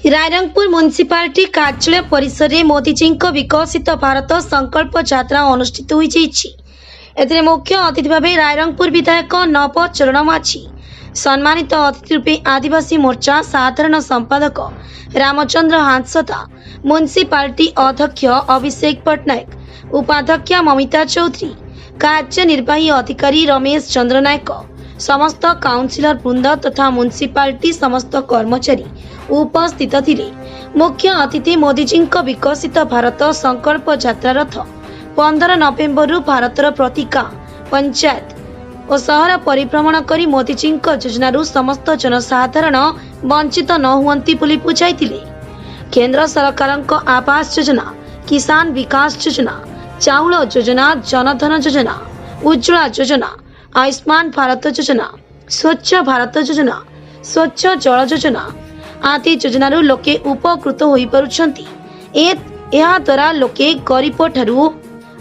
Rairangpur municipality कार्यालय परिसर में मोदीजी विकसित भारत संकल्प यात्रा अनुष्ठित होती। मुख्य अतिथि भाव रायरंगपुर विधायक नव चरण माझी, सम्मानित अतिथि रूपे आदिवासी मोर्चा साधारण संपादक रामचंद्र हांसदा, म्युनिसिपालिटी अध्यक्ष अभिषेक पट्टनायक, उपाध्यक्ष ममिता चौधरी, कार्यनिर्वाही अधिकारी रमेश चंद्र नायक, समस्त काउंसिलर वृंद तथा म्युनिसिपालिटी समस्त कर्मचारी उपस्थित थिले। मुख्य अतिथि मोदीजी विकसित भारत संकल्प यात्रा रथ 15 नवेम्बर भारतर प्रति गाँ, पंचायत और सहर परिभ्रमण कर मोदीजी योजनारू समस्त जनसाधारण वंचित न हुअंती बोली बुझाइथिले। केंद्र सरकारक आवास योजना, किसान विकास योजना, चाउल योजना, जनधन योजना, उज्ज्वला योजना, आयुष्मान भारत योजना, स्वच्छ भारत योजना, स्वच्छ जल योजना आदि योजनारू लोके उपकृत होई परुछंती। एहा द्वारा लोके गरीब ठारू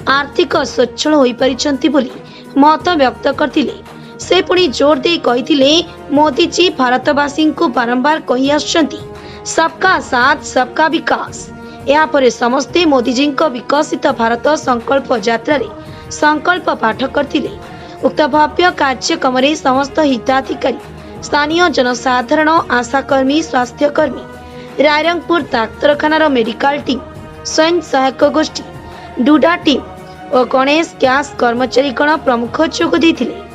आर्थिक स्वच्छल होई परिछंती बोली मत व्यक्त करथिले। से पुणी जोर दे कहिथिले मोदीजी भारतवासी को बारंबार कहि आछंती सबका साथ सबका विकास। या परे समस्ते मोदीजी विकसित भारत संकल्प यात्रा रे संकल्प पाठ करथिले। उक्त भव्य कार्यक्रम रे समस्त हिताधिकारी, स्थानीय जनसाधारण, आशाकर्मी, स्वास्थ्यकर्मी, रायरंगपुर डाक्तरखानार मेडिकल टीम, स्वयं सहायक गोष्ठी, डुडा टीम और गणेश गैस कर्मचारी गण प्रमुख जोग देथिले।